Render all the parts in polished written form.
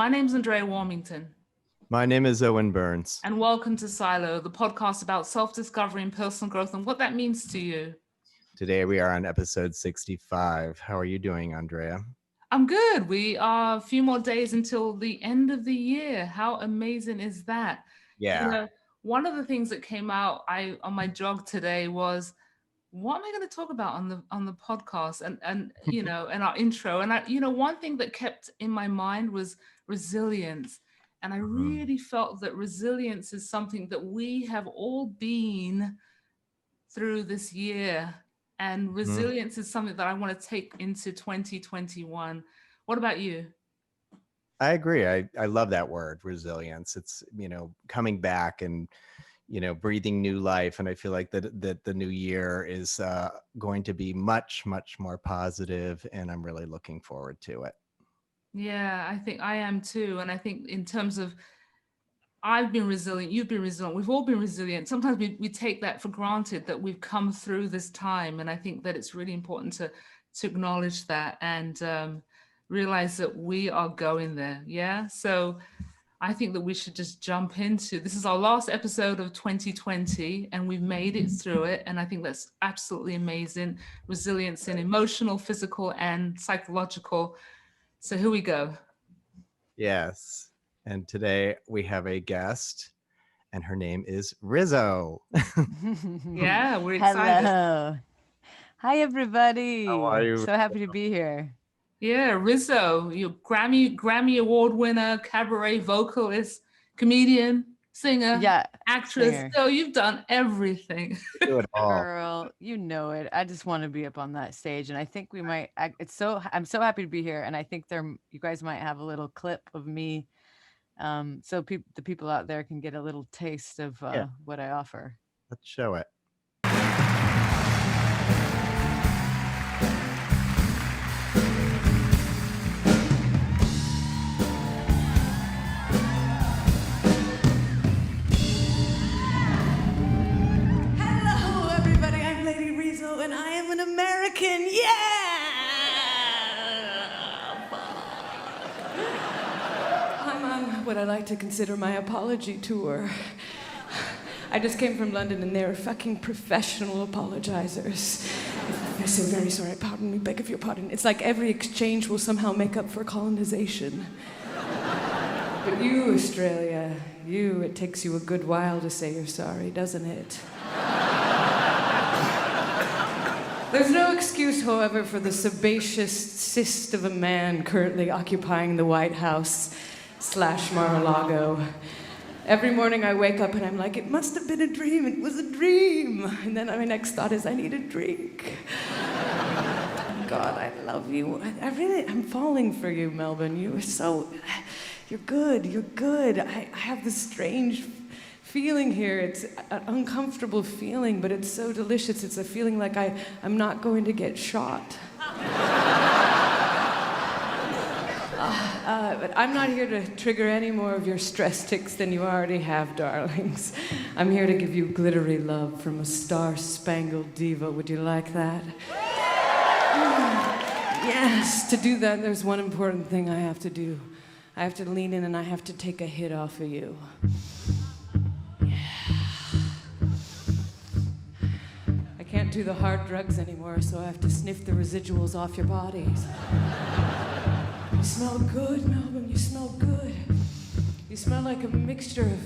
My name's Andrea Warmington. My name is Owen Burns. And welcome to Silo, the podcast about self-discovery and personal growth and what that means to you. Today we are on episode 65. How are you doing, Andrea? I'm good. We are a few more days until the end of the year. How amazing is that? Yeah. You know, one of the things that came out on my jog today was, what am I going to talk about on the podcast and you know, and our intro? And one thing that kept in my mind was resilience. And I really felt that resilience is something that we have all been through this year. And resilience is something that I want to take into 2021. What about you? I agree. I love that word, resilience. It's, coming back and, breathing new life. And I feel like that the new year is going to be much, much more positive, and I'm really looking forward to it. Yeah, I think I am too. And I think in terms of, I've been resilient, you've been resilient, we've all been resilient. Sometimes we take that for granted that we've come through this time. And I think that it's really important to acknowledge that and realize that we are going there. Yeah. So I think that we should just jump into, this is our last episode of 2020 and we've made it through it. And I think that's absolutely amazing. Resilience in emotional, physical, and psychological. So here we go. Yes. And today we have a guest, and her name is Rizzo. Yeah, we're excited. Hello. Hi, everybody. How are you? So happy to be here. Yeah, Rizzo, you Grammy Award winner, cabaret vocalist, comedian, singer, actress. Singer. So you've done everything. Do it all. Girl, you know it. I just want to be up on that stage, and I think we might. I'm so happy to be here, and I think you guys might have a little clip of me, so the people out there can get a little taste of what I offer. Let's show it. And I am an American, I'm on what I like to consider my apology tour. I just came from London and they're fucking professional apologizers. They're so very sorry, pardon me, beg of your pardon. It's like every exchange will somehow make up for colonization. But you, Australia, it takes you a good while to say you're sorry, doesn't it? There's no excuse, however, for the sebaceous cyst of a man currently occupying the White House / Mar-a-Lago. Every morning I wake up and I'm like, it must have been a dream, it was a dream. And then my next thought is, I need a drink. God, I love you. I'm falling for you, Melbourne. You're good. I have this strange feeling here. It's an uncomfortable feeling, but it's so delicious. It's a feeling like I'm not going to get shot. But I'm not here to trigger any more of your stress tics than you already have, darlings. I'm here to give you glittery love from a star-spangled diva. Would you like that? Yes, to do that, there's one important thing I have to do. I have to lean in and I have to take a hit off of you. I can't do the hard drugs anymore, so I have to sniff the residuals off your bodies. You smell good, Melbourne, you smell good. You smell like a mixture of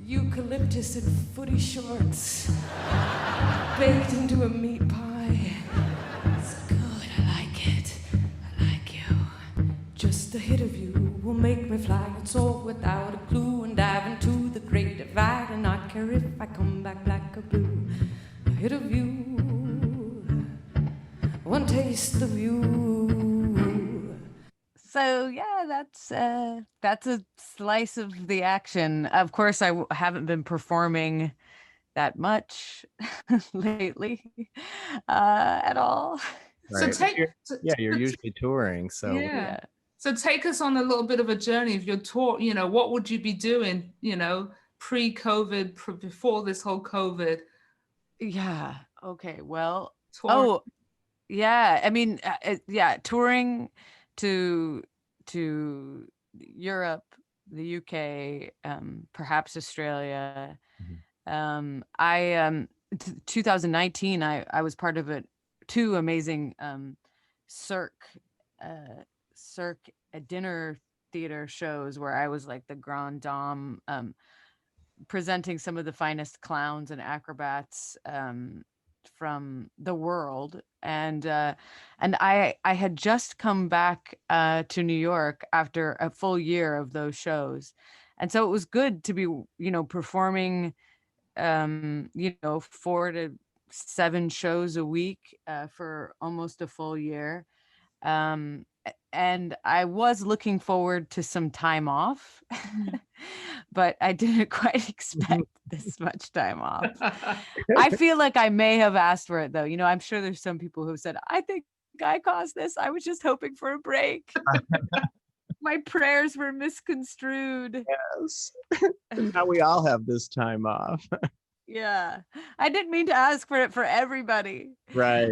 eucalyptus and footy shorts baked into a meat pie. It's good, I like it. I like you. Just a hit of you will make me fly and soar without a clue and dive into the great divide and not care if I come back black or blue. A hit of you, one taste of you. So that's a slice of the action. Of course, I haven't been performing that much lately at all. Right. So you're usually touring, so yeah. So take us on a little bit of a journey of your tour. What would you be doing? Pre-COVID, before this whole COVID. Yeah. Okay. Well. Touring. Oh, yeah. I mean, touring to Europe, the UK, perhaps Australia. Mhm. 2019, I was part of two amazing Cirque Cirque dinner theater shows where I was like the grand dame, presenting some of the finest clowns and acrobats from the world. And I had just come back to New York after a full year of those shows. And so it was good to be, performing 4 to 7 shows a week for almost a full year. And I was looking forward to some time off, but I didn't quite expect this much time off. I feel like I may have asked for it though. I'm sure there's some people who said, I think I caused this. I was just hoping for a break. My prayers were misconstrued. Yes. Now we all have this time off. Yeah, I didn't mean to ask for it for everybody. Right.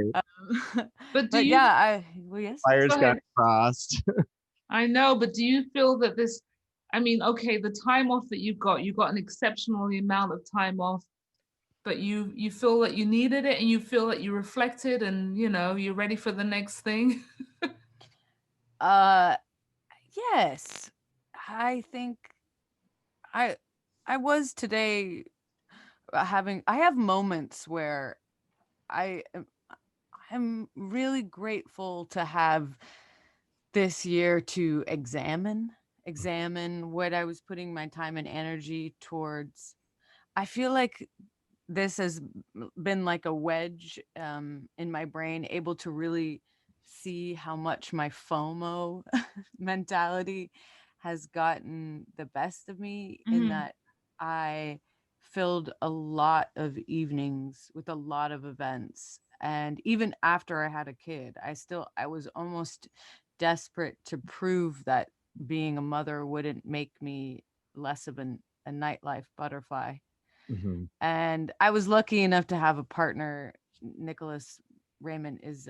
But yes. Wires got crossed. I know, but do you feel that okay, the time off that you got an exceptional amount of time off, but you feel that you needed it and you feel that you reflected and, you're ready for the next thing? Yes, I think I was today I have moments where I'm really grateful to have this year to examine what I was putting my time and energy towards. I feel like this has been like a wedge in my brain, able to really see how much my FOMO mentality has gotten the best of me, in that I filled a lot of evenings with a lot of events. And even after I had a kid, I was almost desperate to prove that being a mother wouldn't make me less of a nightlife butterfly. Mm-hmm. And I was lucky enough to have a partner. Nicholas Raymond is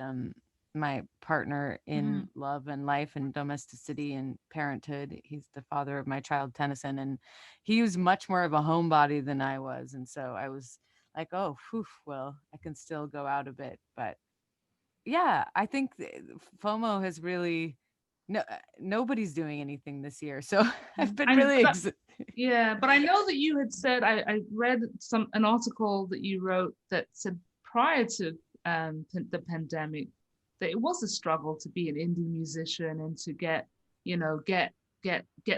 my partner in love and life and domesticity and parenthood. He's the father of my child Tennyson, and he was much more of a homebody than I was. And so I was like, oh, whew, well, I can still go out a bit. But yeah, I think FOMO has really nobody's doing anything this year, so I've been really yeah, but I know that you had said, I read an article that you wrote that said prior to the pandemic that it was a struggle to be an indie musician and to get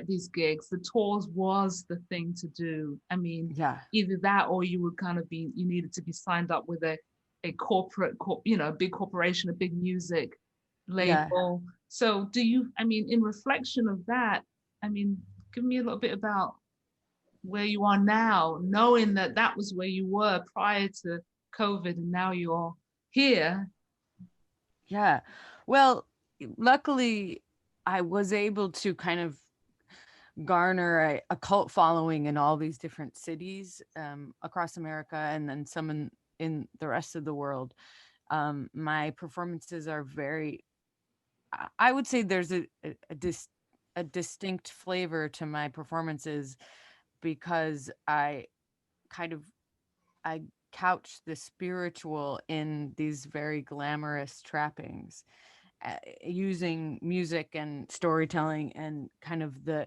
these gigs. The tours was the thing to do. I mean, yeah, either that or you would you needed to be signed up with a corporate, a big corporation, a big music label. Yeah. So in reflection of that, give me a little bit about where you are now, knowing that that was where you were prior to COVID and now you're here. Yeah. Well, luckily I was able to kind of garner a cult following in all these different cities across America, and then some in the rest of the world. My performances are I would say there's a distinct flavor to my performances because I couch the spiritual in these very glamorous trappings, using music and storytelling and kind of the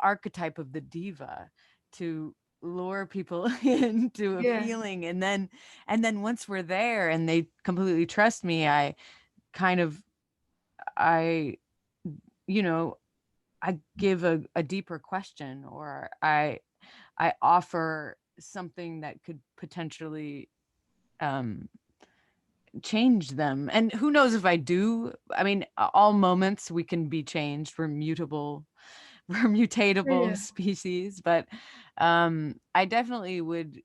archetype of the diva to lure people into a feeling. And then once we're there and they completely trust me, I give a deeper question, or I offer something that could potentially change them. And who knows if I do. I mean, all moments we can be changed. We're mutatable species, but I definitely would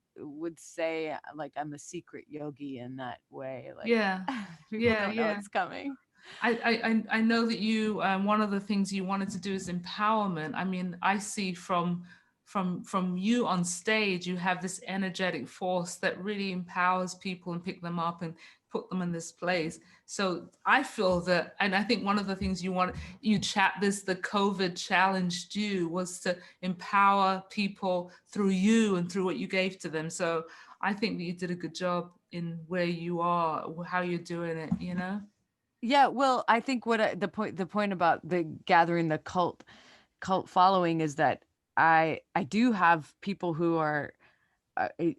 say like I'm a secret yogi in that way. Like, people don't know it's coming. I know that you one of the things you wanted to do is empowerment. I mean, I see from you on stage, you have this energetic force that really empowers people and pick them up and put them in this place. So I feel that, and I think one of the things the COVID challenge do was to empower people through you and through what you gave to them. So I think that you did a good job in where you are, how you're doing it, you know? Yeah, well, I think the point about the gathering the cult following is that I do have people who are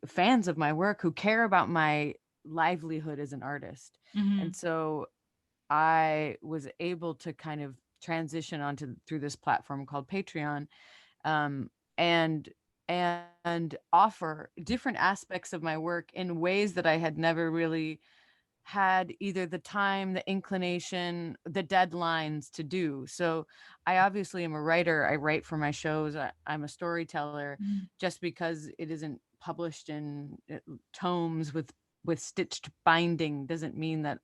fans of my work, who care about my livelihood as an artist. Mm-hmm. And so I was able to kind of transition through this platform called Patreon, and offer different aspects of my work in ways that I had never really had either the time, the inclination, the deadlines to do. So I obviously am a writer. I write for my shows. I'm a storyteller. Mm-hmm. Just because it isn't published in tomes with stitched binding doesn't mean that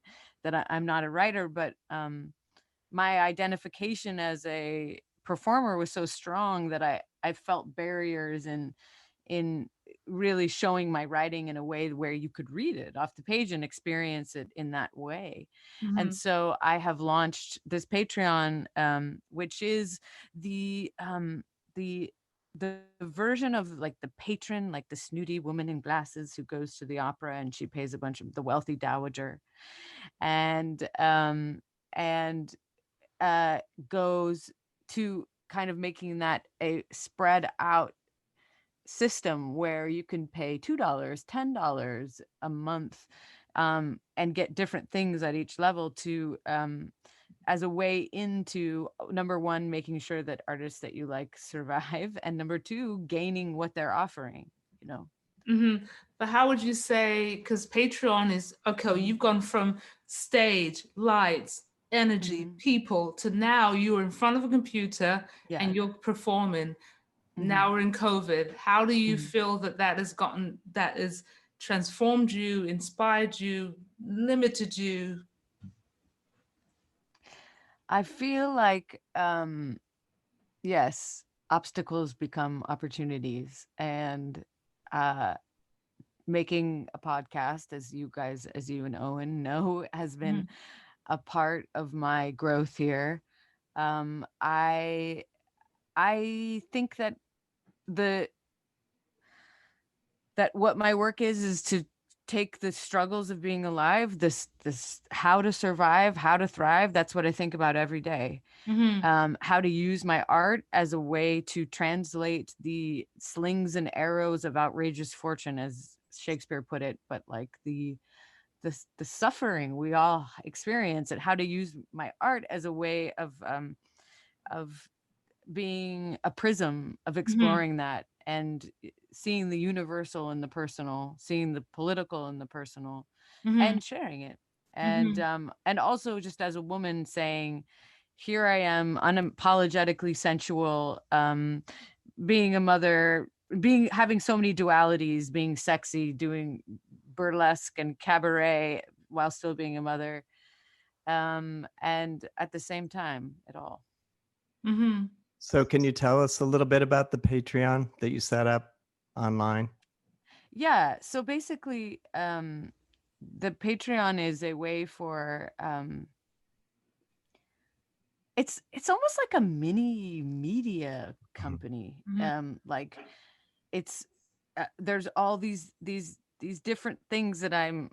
I'm not a writer. But my identification as a performer was so strong that I felt barriers in really showing my writing in a way where you could read it off the page and experience it in that way. Mm-hmm. And so I have launched this Patreon, which is the version of like the patron, like the snooty woman in glasses who goes to the opera and she pays a bunch of the wealthy dowager, and goes to kind of making that a spread out system where you can pay $2, $10 a month, and get different things at each level to as a way into, number one, making sure that artists that you like survive, and number two, gaining what they're offering, you know. Mm-hmm. But how would you say, because Patreon is, okay, you've gone from stage, lights, energy, people, to now you're in front of a computer and you're performing. Now we're in COVID. How do you feel that has transformed you, inspired you, limited you? I feel like, yes, obstacles become opportunities, and making a podcast, as you and Owen know, has been a part of my growth here. I think that what my work is to take the struggles of being alive, this how to survive, how to thrive. That's what I think about every day. How to use my art as a way to translate the slings and arrows of outrageous fortune, as Shakespeare put it, but like the suffering we all experience, and how to use my art as a way of being a prism of exploring that, and seeing the universal in the personal, seeing the political in the personal, and sharing it. And also, just as a woman, saying, here I am, unapologetically sensual, being a mother, having so many dualities, being sexy, doing burlesque and cabaret while still being a mother, and at the same time it all. So can you tell us a little bit about the Patreon that you set up online? Yeah, so basically, the Patreon is a way for it's almost like a mini media company. Like, it's there's all these different things that I'm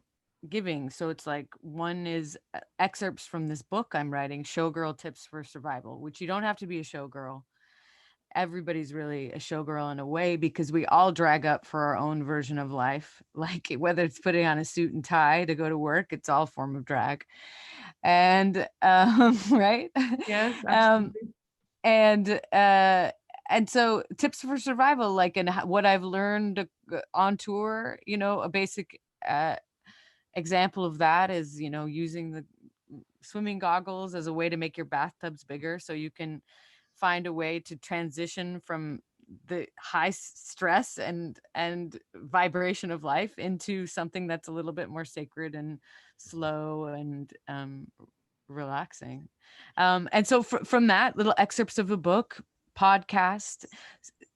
giving. So it's like, one is excerpts from this book I'm writing, Showgirl Tips for Survival, which you don't have to be a showgirl. Everybody's really a showgirl in a way, because we all drag up for our own version of life. Like, whether it's putting on a suit and tie to go to work, it's all form of drag. And right? Yes, absolutely. And so tips for survival, like, and what I've learned on tour, you know, a basic example of that is, you know, using the swimming goggles as a way to make your bathtubs bigger, so you can find a way to transition from the high stress and vibration of life into something that's a little bit more sacred and slow and relaxing. And so from that, little excerpts of a book, podcast,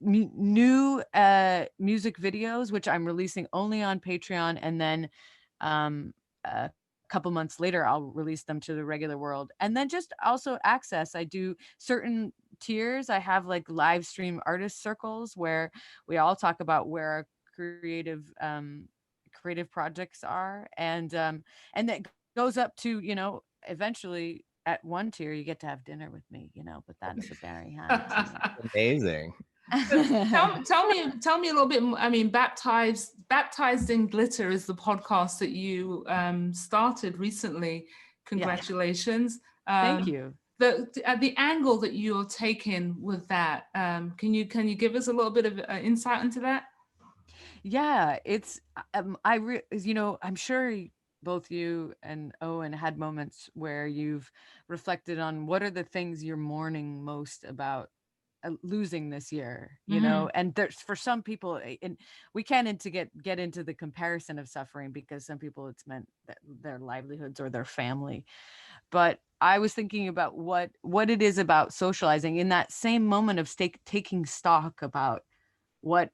new music videos, which I'm releasing only on Patreon, and then couple months later, I'll release them to the regular world. And then just also access. I do certain tiers. I have like live stream artist circles where we all talk about where our creative projects are. And that goes up to, you know, eventually at one tier, you get to have dinner with me, you know, but that's a very high Amazing. Tell me a little bit more. I mean, baptized in glitter is the podcast that you started recently. Congratulations. Thank you. The angle that you're taking with that, can you give us a little bit of insight into that? Yeah, it's you know, I'm sure both you and Owen had moments where you've reflected on what are the things you're mourning most about losing this year, you know. And there's, for some people, and we can't get into the comparison of suffering, because some people it's meant that their livelihoods or their family. But I was thinking about what it is about socializing in that same moment of taking stock about what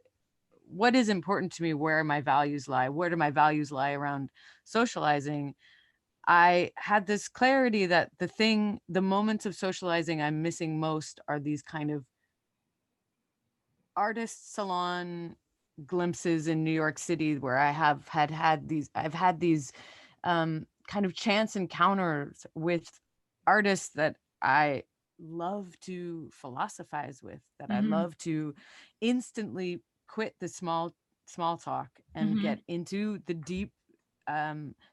is important to me, where my values lie, where do my values lie around socializing. I had this clarity that the moments of socializing I'm missing most are these kind of artist salon glimpses in New York City, where I've had these kind of chance encounters with artists that I love to philosophize with, that I love to instantly quit the small talk and get into the deep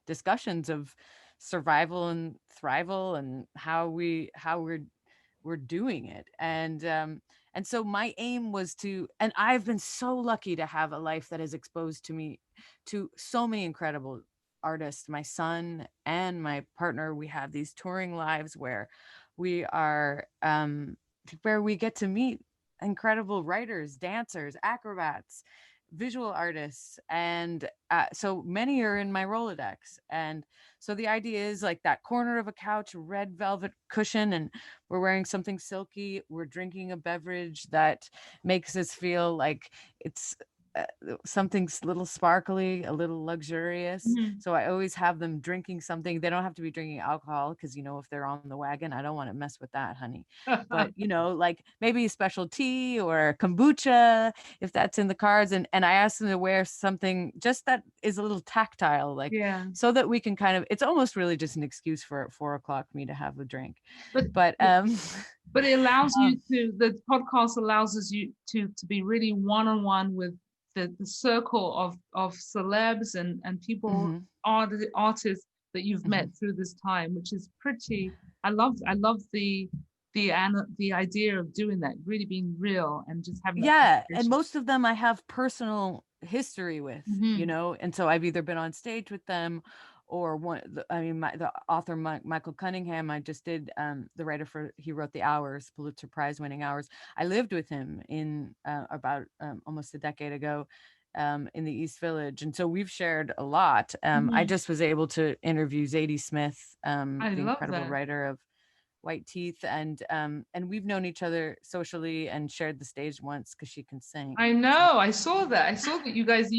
discussions of survival and thrival and how we're doing it. And so my aim was to, and I've been so lucky to have a life that has exposed to me to so many incredible artists. My son and my partner, we have these touring lives where we are where we get to meet incredible writers, dancers, acrobats, visual artists, and so many are in my Rolodex. And so the idea is like that corner of a couch, red velvet cushion, and we're wearing something silky, we're drinking a beverage that makes us feel like it's something a little sparkly, a little luxurious. So I always have them drinking something. They don't have to be drinking alcohol, because, you know, if they're on the wagon, I don't want to mess with that, honey. But, you know, like maybe a special tea or kombucha, if that's in the cards. And I asked them to wear something just that is a little tactile, like, so that we can kind of, it's almost really just an excuse for at 4:00 me to have a drink. But it allows you to, the podcast allows us you to be really one-on-one with the circle of celebs and people, artists that you've met through this time, which is pretty, I love the idea of doing that, really being real and just having and most of them I have personal history with, you know, and so I've either been on stage with them, or the author Michael Cunningham, I just did the writer for, he wrote The Hours, Pulitzer Prize winning Hours. I lived with him in about almost a decade ago in the East Village, and so we've shared a lot. I just was able to interview Zadie Smith, the incredible writer of White Teeth, and we've known each other socially and shared the stage once because she can sing. I know, I saw that you guys,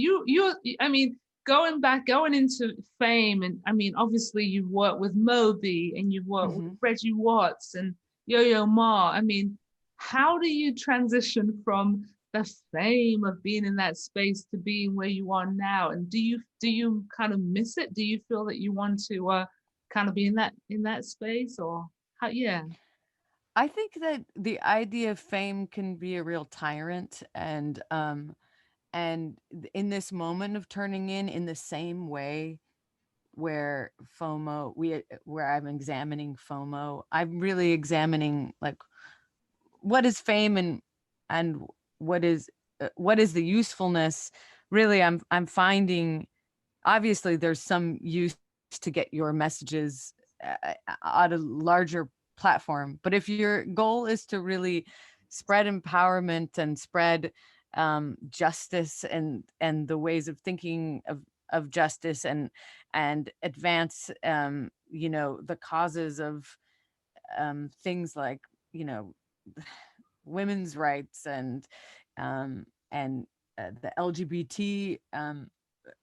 I mean, going into fame, and I mean, obviously you've worked with Moby and you've worked with Reggie Watts and Yo-Yo Ma. I mean, how do you transition from the fame of being in that space to being where you are now? And do you kind of miss it? Do you feel that you want to kind of be in that space, or how? Yeah. I think that the idea of fame can be a real tyrant, and in this moment of turning in the same way where where I'm examining FOMO, I'm really examining like what is fame and what is the usefulness. Really, I'm finding, obviously there's some use to get your messages on a larger platform, but if your goal is to really spread empowerment and spread justice and the ways of thinking of justice and advance you know, the causes of things like, you know, women's rights and the LGBT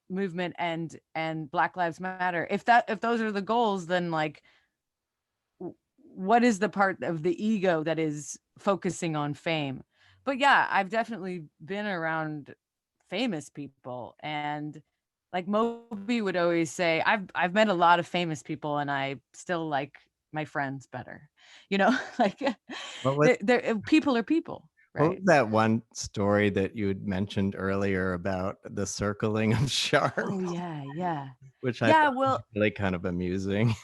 movement and Black Lives Matter. If those are the goals, then like what is the part of the ego that is focusing on fame? But yeah, I've definitely been around famous people, and like Moby would always say, I've met a lot of famous people and I still like my friends better. You know, like What was, people are people, what right? was that one story that you had mentioned earlier about the circling of sharks, Oh yeah, yeah. which I Yeah, thought was well, really kind of amusing.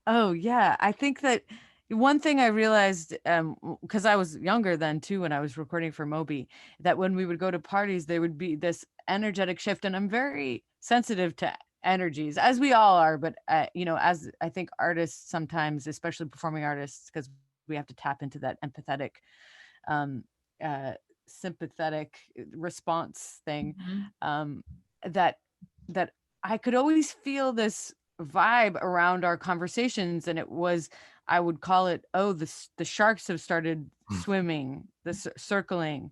oh yeah, I think that one thing I realized, because I was younger then too, when I was recording for Moby, that when we would go to parties, there would be this energetic shift, and I'm very sensitive to energies, as we all are. But you know, as I think artists sometimes, especially performing artists, because we have to tap into that empathetic, um, uh, sympathetic response thing, Mhm. um, that that I could always feel this vibe around our conversations, and it was, I would call it, oh, the sharks have started swimming, the circling.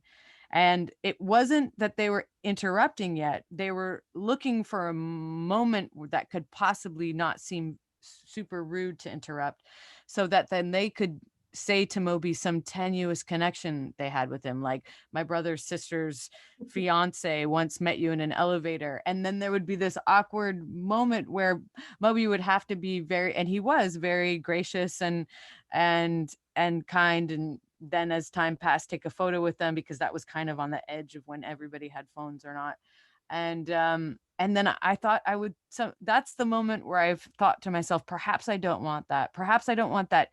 And it wasn't that they were interrupting yet, they were looking for a moment that could possibly not seem super rude to interrupt, so that then they could say to Moby some tenuous connection they had with him, like, my brother's sister's fiance once met you in an elevator. And then there would be this awkward moment where Moby would have to be very, and he was very gracious and kind, and then as time passed, take a photo with them, because that was kind of on the edge of when everybody had phones or not. And then I thought I would, so that's the moment where I've thought to myself, perhaps I don't want that. Perhaps I don't want that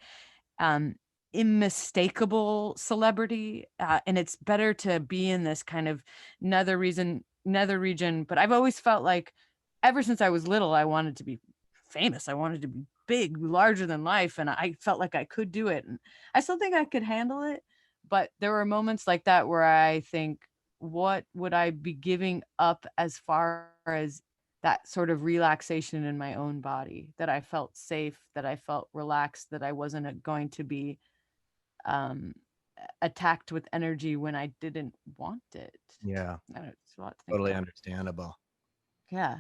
um unmistakable celebrity, and it's better to be in this kind of nether region. But I've always felt like, ever since I was little, I wanted to be famous, I wanted to be big, larger than life, and I felt like I could do it, and I still think I could handle it. But there were moments like that where I think, what would I be giving up as far as that sort of relaxation in my own body, that I felt safe, that I felt relaxed, that I wasn't going to be um, attacked with energy when I didn't want it. Yeah, I don't know, it's a lot to think totally about. understandable. Yeah.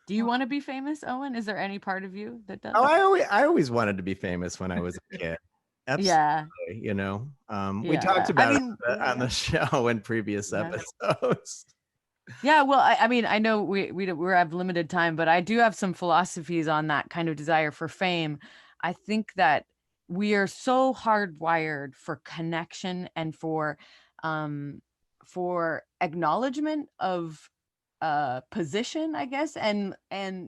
Do you want to be famous, Owen? Is there any part of you that does? Oh, I always wanted to be famous when I was a kid. Absolutely. Yeah. You know, we Yeah. talked I about it mean, on the show in previous yeah. episodes. Yeah, well, I mean, I know we have limited time, but I do have some philosophies on that kind of desire for fame. I think that we are so hardwired for connection and for acknowledgement of position, I guess, and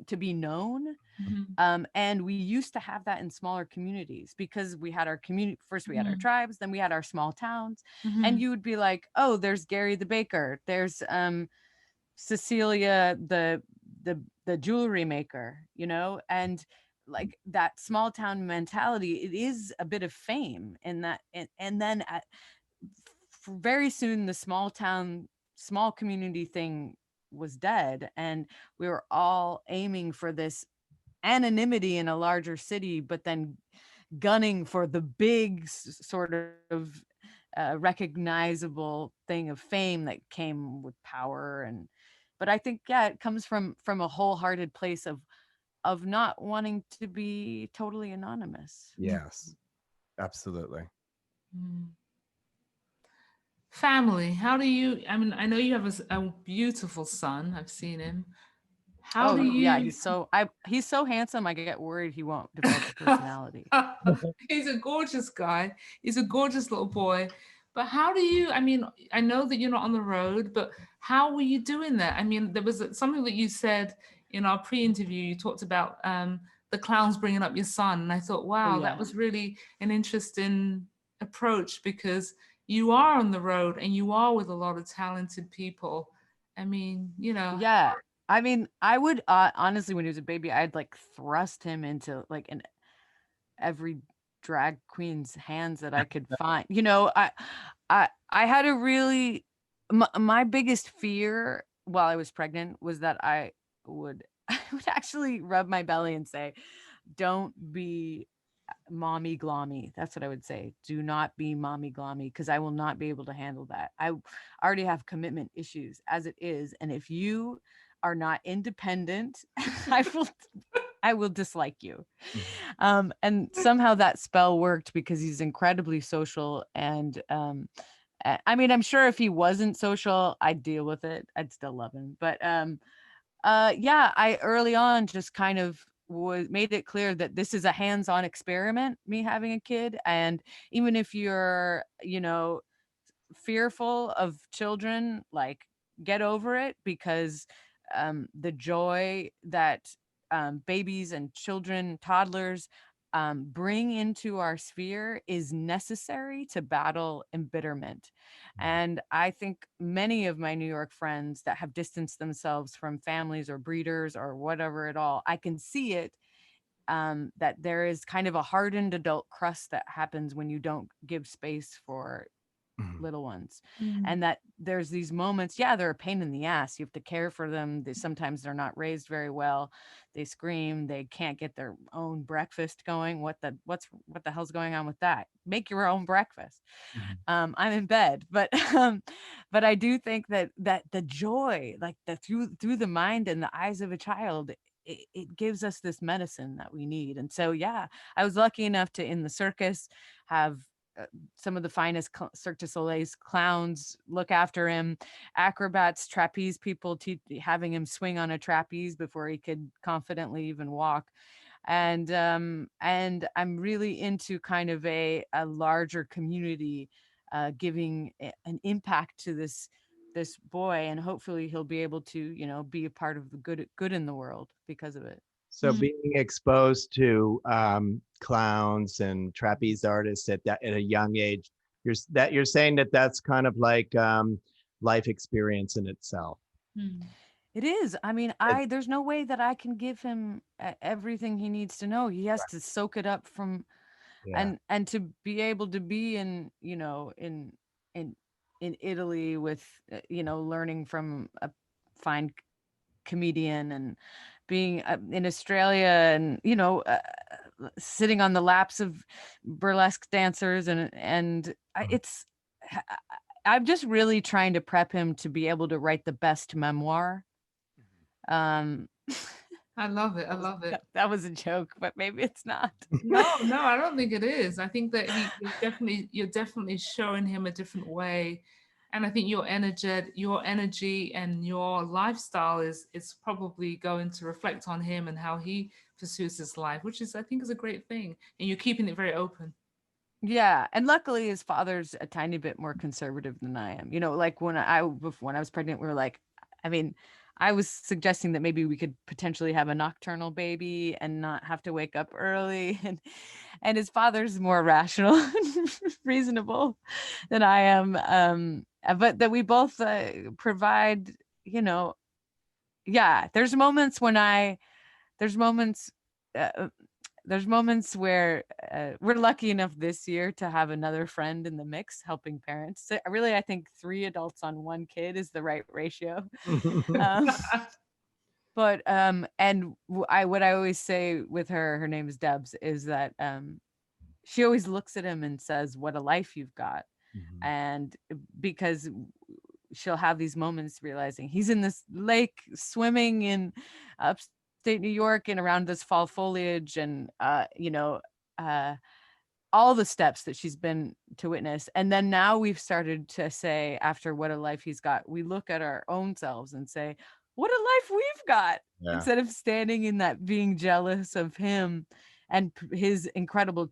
to be known. Mhm. And we used to have that in smaller communities, because we had our community first, we had our Mhm. tribes, then we had our small towns, and Mhm. you would be like, oh, there's Gary the baker, there's Cecilia, the jewelry maker, you know, and like that small town mentality, it is a bit of fame in that. And then very soon, the small town, small community thing was dead, and we were all aiming for this anonymity in a larger city, but then gunning for the big sort of recognizable thing of fame that came with power. And but I think, yeah, it comes from a wholehearted place of not wanting to be totally anonymous. Yes, absolutely. Mm. Family, how do you, I mean, I know you have a beautiful son. I've seen him. How Oh do yeah, you? he's so handsome, I get worried he won't develop a personality. He's a gorgeous guy. He's a gorgeous little boy. But how do you, I mean, I know that you're not on the road, but how were you doing that? I mean, there was something that you said in our pre-interview. You talked about the clowns bringing up your son. And I thought, Oh wow, that yeah. was really an interesting approach, because you are on the road and you are with a lot of talented people. I mean, you know. Yeah. I mean, I would honestly, when he was a baby, I'd like thrust him into like an every drag queen's hands that I could find. You know, I had a really my biggest fear while I was pregnant was that I would I would actually rub my belly and say, "Don't be mommy glommy." That's what I would say. Do not be mommy glommy, because I will not be able to handle that. I already have commitment issues as it is, and if you are not independent, I will dislike you. And somehow that spell worked because he's incredibly social. And I mean, I'm sure if he wasn't social, I'd deal with it. I'd still love him. But yeah, I early on just kind of made it clear that this is a hands-on experiment, me having a kid. And even if you're, fearful of children, like, get over it, because the joy that babies and children, toddlers, bring into our sphere is necessary to battle embitterment. And I think many of my New York friends that have distanced themselves from families or breeders or whatever at all, I can see it, that there is kind of a hardened adult crust that happens when you don't give space for little ones. And that there's these moments, yeah, they're a pain in the ass. You have to care for them. Sometimes they're not raised very well. They scream, they can't get their own breakfast going. What the hell's going on with that? Make your own breakfast. I'm in bed, but I do think that the joy, like the through the mind and the eyes of a child, it gives us this medicine that we need. And so, yeah, I was lucky enough to, in the circus, have some of the finest Cirque du Soleil's clowns look after him, acrobats, trapeze people, having him swing on a trapeze before he could confidently even walk. And I'm really into kind of a larger community, giving an impact to this boy, and hopefully he'll be able to, be a part of the good in the world because of it. So being exposed to clowns and trapeze artists at a young age, you're saying that that's kind of like life experience in itself. It is. I mean, there's no way that I can give him everything he needs to know. He has to soak it up from, and to be able to be in Italy with learning from a fine comedian, and being in Australia, and sitting on the laps of burlesque dancers, and I'm just really trying to prep him to be able to write the best memoir. I love it. I love it. That was a joke, but maybe it's not. No, I don't think it is. I think that you're definitely showing him a different way. And I think your energy and your lifestyle is probably going to reflect on him and how he pursues his life, which I think is a great thing. And you're keeping it very open. Yeah, and luckily his father's a tiny bit more conservative than I am. Like when I was pregnant, we were like, I mean, I was suggesting that maybe we could potentially have a nocturnal baby and not have to wake up early, and his father's more rational and reasonable than I am. But that we both provide, yeah, there's moments where we're lucky enough this year to have another friend in the mix helping parents. So really, I think 3 adults on 1 kid is the right ratio. But what I always say with her name is Debs, is that she always looks at him and says, "What a life you've got." And because she'll have these moments realizing he's in this lake swimming in upstate New York and around this fall foliage, and all the steps that she's been to witness. And then now we've started to say, after "What a life he's got," we look at our own selves and say, "What a life we've got." Instead of standing in that, being jealous of him and his incredible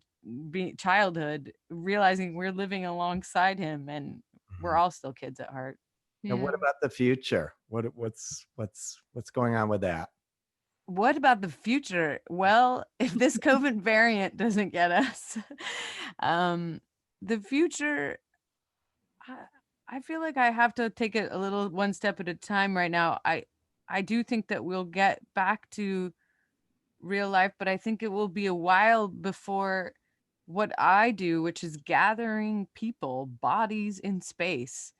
childhood, realizing we're living alongside him and we're all still kids at heart. And what about the future? What's going on with that? What about the future? Well, if this COVID variant doesn't get us, the future, I feel like I have to take it a little one step at a time right now. I do think that we'll get back to real life, but I think it will be a while before what I do, which is gathering people, bodies in space,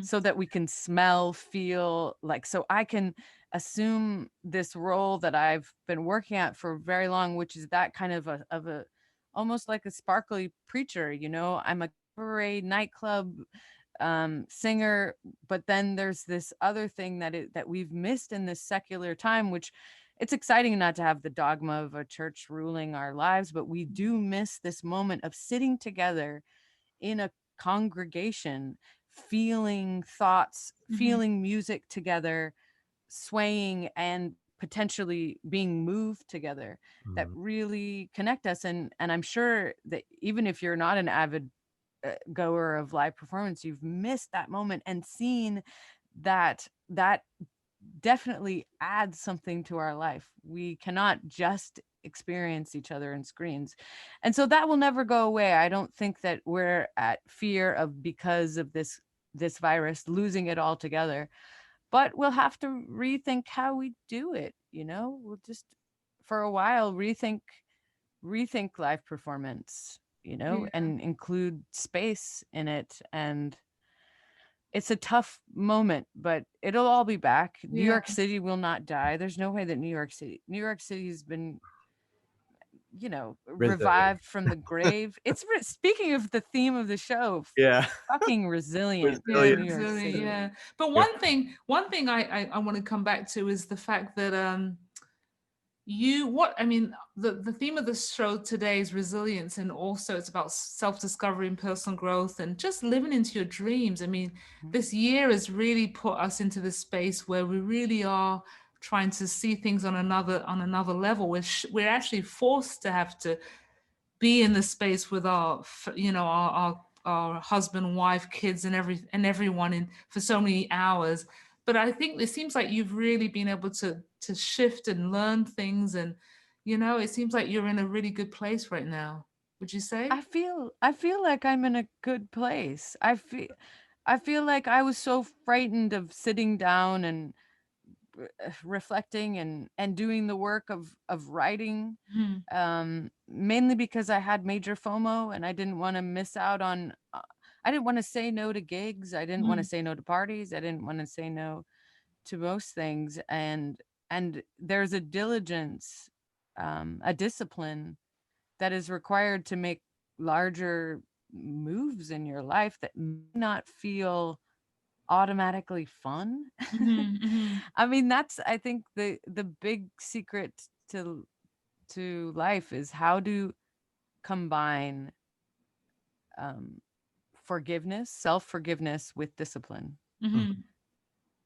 so that we can smell, feel, like, so I can assume this role that I've been working at for very long, which is that kind of a almost like a sparkly preacher. I'm a cabaret nightclub singer, but then there's this other thing that we've missed in this secular time, which it's exciting not to have the dogma of a church ruling our lives, but we do miss this moment of sitting together in a congregation, feeling thoughts, feeling music together, swaying and potentially being moved together, that really connect us. And I'm sure that even if you're not an avid goer of live performance, you've missed that moment and seen that definitely adds something to our life. We cannot just experience each other in screens. And so that will never go away. I don't think that we're at fear of, because of this virus, losing it altogether, but we'll have to rethink how we do it. We'll just for a while rethink live performance, and include space in it. And it's a tough moment, but it'll all be back. New York City will not die. There's no way that New York City has been, revived from the grave. It's speaking of the theme of the show. Yeah. Fucking resilient. Resilient. New York City. Yeah. But one thing I want to come back to is the fact that the theme of the show today is resilience, and also it's about self-discovery and personal growth and just living into your dreams. I mean, this year has really put us into this space where we really are trying to see things on another level. We're actually forced to have to be in the space with our husband, wife, kids, and everyone for so many hours. But I think it seems like you've really been able to shift and learn things, and it seems like you're in a really good place right now. Would you say? I feel like I'm in a good place. I feel like I was so frightened of sitting down and reflecting and doing the work of writing, mainly because I had major FOMO and I didn't want to miss out on. I didn't want to say no to gigs. I didn't want to say no to parties. I didn't want to say no to most things. And there's a diligence, a discipline that is required to make larger moves in your life that may not feel automatically fun. I mean, that's, I think, the big secret to life is how to combine forgiveness, self-forgiveness with discipline.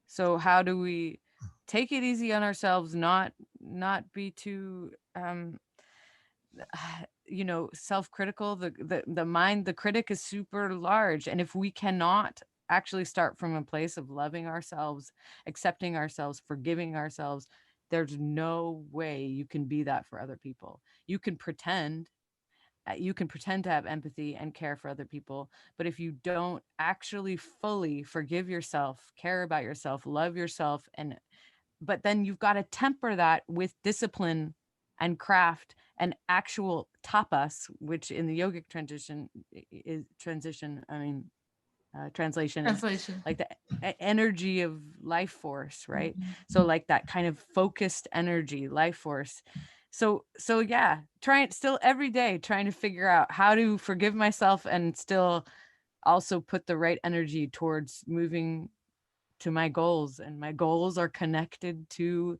So how do we take it easy on ourselves, not be too self-critical? The mind, the critic is super large, and if we cannot actually start from a place of loving ourselves, accepting ourselves, forgiving ourselves, there's no way you can be that for other people. You can pretend to have empathy and care for other people, but if you don't actually fully forgive yourself, care about yourself, love yourself, but then you've got to temper that with discipline and craft and actual tapas, which in the yogic translation is like the energy of life force, right? So like that kind of focused energy, life force. So yeah, still every day trying to figure out how to forgive myself and still also put the right energy towards moving to my goals. And my goals are connected to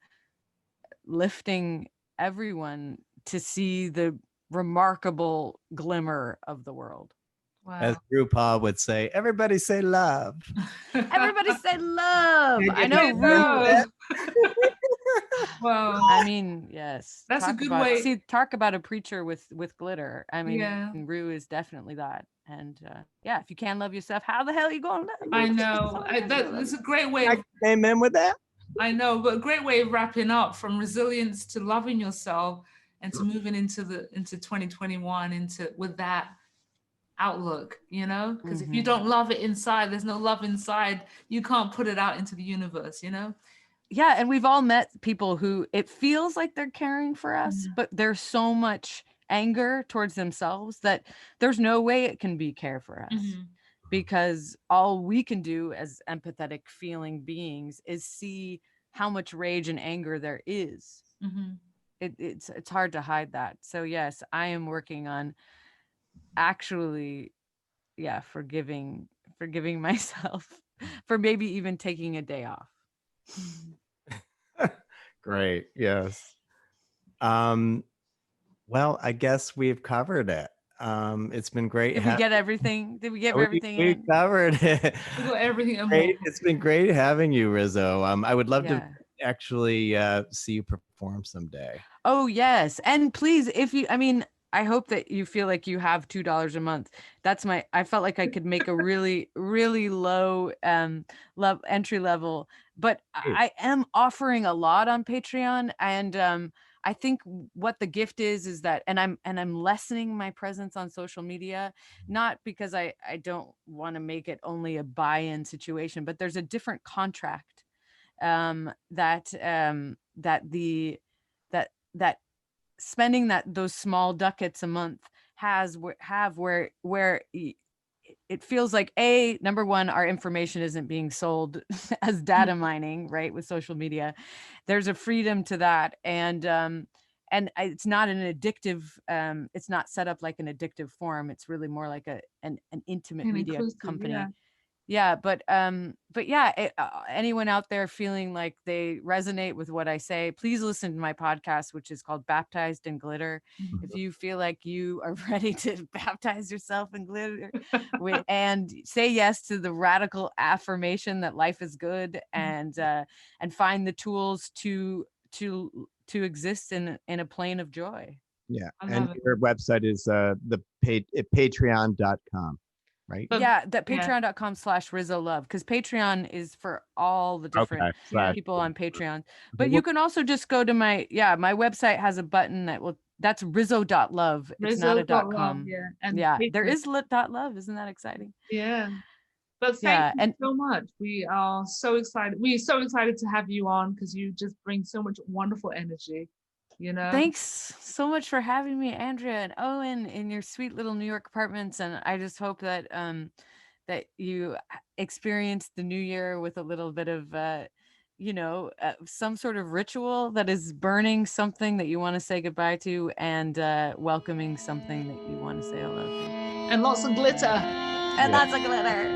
lifting everyone to see the remarkable glimmer of the world. Wow. As RuPaul would say, everybody say love. Everybody say love. I know. Wow. I mean, yes. That's a good way. See, talk about a preacher with glitter. I mean, Yeah. Rue is definitely that. And yeah, if you can't love yourself, how the hell are you going to love? I know. That's a great way. I came in with that. I know, but a great way of wrapping up, from resilience to loving yourself and to moving into 2021 with that outlook, because if you don't love it inside, there's no love inside, you can't put it out into the universe. Yeah, and we've all met people who it feels like they're caring for us, but there's so much anger towards themselves that there's no way it can be care for us, because all we can do as empathetic feeling beings is see how much rage and anger there is. It's hard to hide that. So yes, I am working on actually forgiving forgiving myself for maybe even taking a day off. Great. Yes. Well, I guess we've covered it. It's been great. Did we get everything? Did we get everything We in? covered it. We got everything and Great. more. It's been great having you, Rizzo. I would love to Yeah. actually see you perform someday. Oh, yes. And please, I hope that you feel like you have $2 a month. I felt like I could make a really, really low entry level, but I am offering a lot on Patreon. And I think what the gift is that, and I'm lessening my presence on social media, not because I don't want to make it only a buy-in situation, but there's a different contract that spending those small ducats a month where it feels like number one, our information isn't being sold as data mining, right? With social media, there's a freedom to that. And it's not an addictive, it's not set up like an addictive form. It's really more like an intimate media company. Yeah, but yeah, anyone out there feeling like they resonate with what I say, please listen to my podcast, which is called Baptized in Glitter. Mm-hmm. If you feel like you are ready to baptize yourself in glitter and say yes to the radical affirmation that life is good, and find the tools to exist in a plane of joy. Yeah, and your website is patreon.com. Right? Yeah, that patreon.com/Rizo Love, because Patreon is for all the different people on Patreon. But you can also just go to my website has a button that's Rizzo.love. It's not a .com. Yeah, there is .love. Isn't that exciting? Yeah. But thank you so much. We are so excited. We're so excited to have you on because you just bring so much wonderful energy. Thanks so much for having me, Andrea and Owen, in your sweet little New York apartments. And I just hope that that you experience the new year with a little bit of some sort of ritual that is burning something that you want to say goodbye to, and welcoming something that you want to say hello to. And lots of glitter. And lots of glitter.